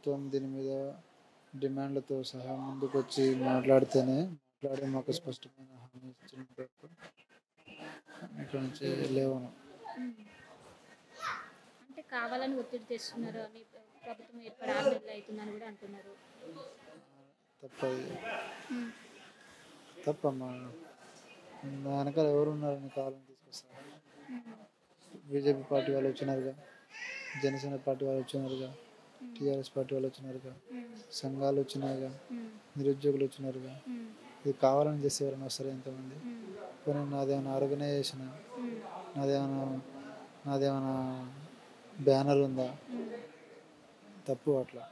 ప్రభుత్వం దీని మీద డిమాండ్లతో సహా ముందుకొచ్చి మాట్లాడితేనే మాకు స్పష్టమైన హామీ ఇచ్చినంత వరకు ఇక్కడ నుంచి లేవను. అంటే కావాలని ఒత్తిడి తెస్తున్నారు అని ప్రభుత్వం ఏర్పడి 6 నెలలు అవుతుందని కూడా అంటున్నారు. తప్పది, తప్పమ్మా. నా వెనకాల ఎవరున్నారని కావాలని తీసుకొస్తారు. బీజేపీ పార్టీ వాళ్ళు వచ్చినారుగా, జనసేన పార్టీ వాళ్ళు వచ్చినారుగా, టీఆర్ఎస్ పార్టీ వాళ్ళు వచ్చినారుగా, సంఘాలు వచ్చినాయిగా, నిరుద్యోగులు వచ్చినారుగా. ఇది కావాలని చేస్తే ఎవరైనా వస్తారు ఎంతమంది? కానీ నాదేమైనా ఆర్గనైజేషన్, నాదేమైనా బ్యానర్ ఉందా? తప్పు అట్లా.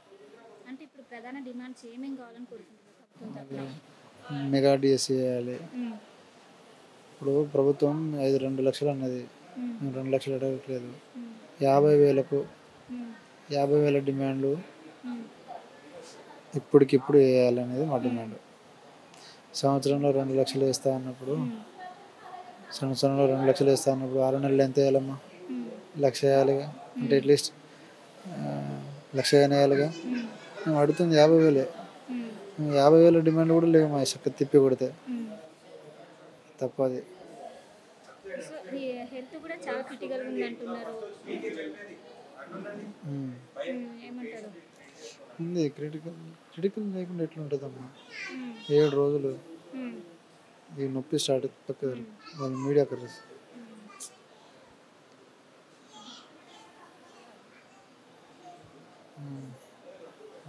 అంటే ఇప్పుడు ప్రధాన డిమాండ్స్ ఏమేం కావాలని కోరుకుంటున్నారు? మెగా డిఎస్సీ చేయాలి. ఇప్పుడు ప్రభుత్వం 2 లక్షలు అన్నది, మేము 2 లక్షలు అడగట్లేదు. 50,000 డిమాండ్లు ఇప్పటికిప్పుడు వేయాలనేది మా డిమాండ్. సంవత్సరంలో 2 లక్షలు వేస్తా అన్నప్పుడు 6 నెలలు ఎంత వేయాలమ్మా? 1,00,000 వేయాలిగా. అంటే అట్లీస్ట్ 1,00,000 వేయాలిగా. మేము అడుగుతుంది 50,000. 50,000 డిమాండ్ కూడా లేవు మా చక్క తిప్పి కొడితే. తప్పది. హెల్త్ కూడా చాలా క్రిటికల్ ఉంది అంటున్నారు. ఏమంటారు? ఉంది. క్రిటికల్ లేకుండా ఎట్లా ఉంటుందమ్మా? 7 రోజులు ఈ నొప్పి స్టార్ట్ పక్కన వాళ్ళు మీడియా కర్రీస్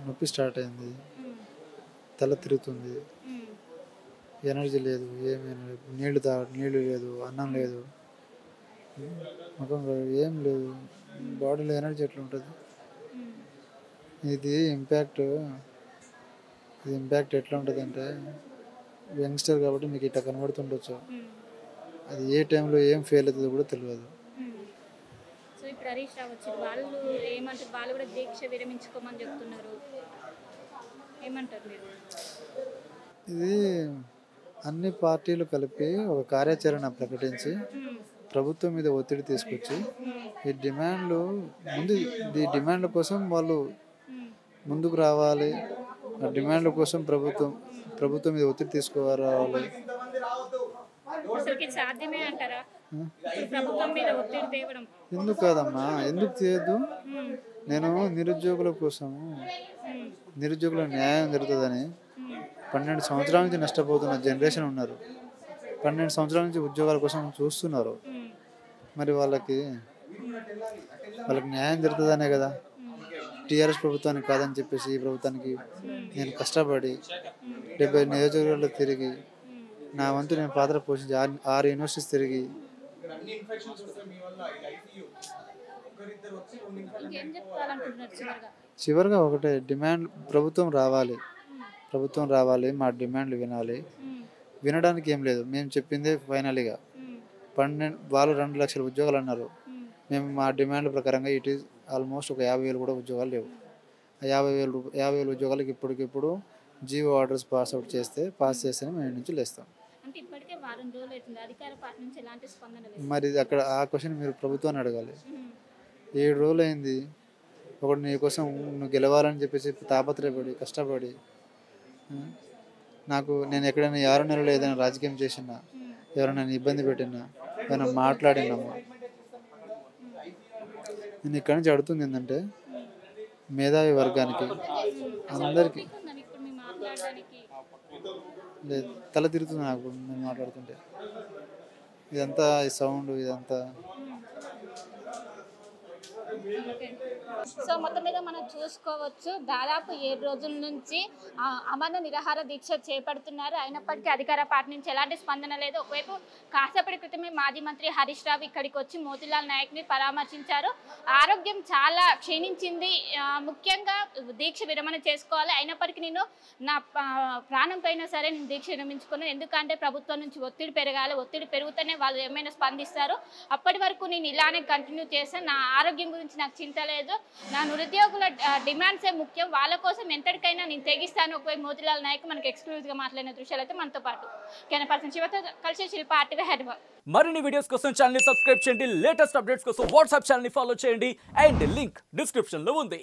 నొప్పి స్టార్ట్ అయింది, తల తిరుగుతుంది, ఎనర్జీ లేదు, నీళ్ళు లేదు, అన్నం లేదు, ముఖం ఏం లేదు, బాడీలో ఎనర్జీ ఎట్లా ఉంటుంది? ఇది ఇంపాక్ట్ ఎట్లా ఉంటుంది అంటే, యంగ్స్టర్ కాబట్టి మీకు ఇట్లా కనబడుతుండొచ్చు, అది ఏ టైంలో ఏం ఫెయిల్ అవుతుందో కూడా తెలియదు. సో ఇప్పుడు హరీష్ రావు వచ్చి వాళ్ళు ఏమంటారు? వాళ్ళు కూడా దీక్ష విరమించుకోమని చెప్తున్నారు. ఏమంటారు మీరు? ఇది అన్ని పార్టీలు కలిపి ఒక కార్యాచరణ ప్రకటించి ప్రభుత్వం మీద ఒత్తిడి తీసుకొచ్చి ఈ డిమాండ్ల కోసం వాళ్ళు ముందుకు రావాలి. ఆ డిమాండ్ల కోసం ప్రభుత్వం మీద ఒత్తిడి తీసుకురావాలి. సాధ్యమే అంటారా ప్రభుత్వం మీద ఒత్తిడి తేవడం? ఎందుకు కాదమ్మా, ఎందుకు చేయొద్దు? నేను నిరుద్యోగుల న్యాయం జరుగుతుందని 12 సంవత్సరాల నుంచి నష్టపోతున్న జనరేషన్ ఉన్నారు. 12 సంవత్సరాల నుంచి ఉద్యోగాల కోసం చూస్తున్నారు. మరి వాళ్ళకి న్యాయం జరుగుతుందనే కదా టీఆర్ఎస్ ప్రభుత్వానికి కాదని చెప్పేసి ఈ ప్రభుత్వానికి నేను కష్టపడి 70 నియోజకవర్గాల్లో తిరిగి నా వంతు నేను పాత్ర పోషించి 6 యూనివర్సిటీస్ తిరిగి చివరిగా ఒకటే డిమాండ్, ప్రభుత్వం రావాలి, మా డిమాండ్లు వినాలి. వినడానికి ఏం లేదు, మేము చెప్పిందే ఫైనల్గా. వాళ్ళు 2 లక్షల ఉద్యోగాలు అన్నారు. మేము మా డిమాండ్ ప్రకారంగా ఇట్ ఈస్ ఆల్మోస్ట్ ఒక 50,000 కూడా ఉద్యోగాలు లేవు. ఆ 50,000 ఉద్యోగాలకు ఇప్పటికిప్పుడు జీవో ఆర్డర్స్ పాస్ చేస్తేనే మేము నుంచి లేస్తాం. మరి అక్కడ ఆ క్వశ్చన్ మీరు ప్రభుత్వాన్ని అడగాలి. 7 రోజులు అయింది. ఒకటి నీ కోసం నువ్వు గెలవాలని చెప్పేసి తాపత్రయపడి కష్టపడి నేను ఎక్కడైనా 6 నెలలు ఏదైనా రాజకీయం చేసినా, ఎవరైనా ఇబ్బంది పెట్టినా, ఏమైనా మాట్లాడినామా? నేను ఇక్కడి నుంచి అడుగుతుంది ఏంటంటే మేధావి వర్గానికి అందరికీ లేదు, తల తిరుగుతుంది నాకు నేను మాట్లాడుతుంటే. ఇదంతా ఈ సౌండ్ ఇదంతా. సో మొత్తం మీద మనం చూసుకోవచ్చు, దాదాపు 7 రోజుల నుంచి అమరణ నిరాహార దీక్ష చేపడుతున్నారు. అయినప్పటికీ అధికార పార్టీ నుంచి ఎలాంటి స్పందన లేదు. ఒకవైపు కాసేపటి క్రితమే మాజీ మంత్రి హరీష్ రావు ఇక్కడికి వచ్చి మోతీలాల్ నాయక్ని పరామర్శించారు. ఆరోగ్యం చాలా క్షీణించింది, ముఖ్యంగా దీక్ష విరమణ చేసుకోవాలి, అయినప్పటికీ నేను నా ప్రాణం పైన సరే నేను దీక్ష విరమించుకున్నాను, ఎందుకంటే ప్రభుత్వం నుంచి ఒత్తిడి పెరగాలి, ఒత్తిడి పెరుగుతూనే వాళ్ళు ఏమైనా స్పందిస్తారు, అప్పటి వరకు నేను ఇలానే కంటిన్యూ చేస్తాను, నా ఆరోగ్యం గురించి నాకు చింత లేదు, నా నిరుద్యోగుల డిమాండ్సే ముఖ్యం, వాళ్ళ కోసం ఎంతటికైనా నేను తెగిస్తాను. ఒకవైపు మోతీలాల్ నాయక్ మనకి ఎక్స్క్లూజివ్గా మాట్లాడిన దృశ్యాలు అయితే మనతో పాటు కెమెరా పర్సన్ శివతో కలిసి శిల్ప ఆర్టీవీ హైదరాబాద్. మరిన్ని వీడియోస్ కోసం ఛానల్ ని సబ్స్క్రైబ్ చేయండి, లేటెస్ట్ అప్డేట్స్ కోసం వాట్సాప్ ఛానల్ ని ఫాలో చేయండి, అండ్ లింక్ డిస్క్రిప్షన్ లో ఉంది.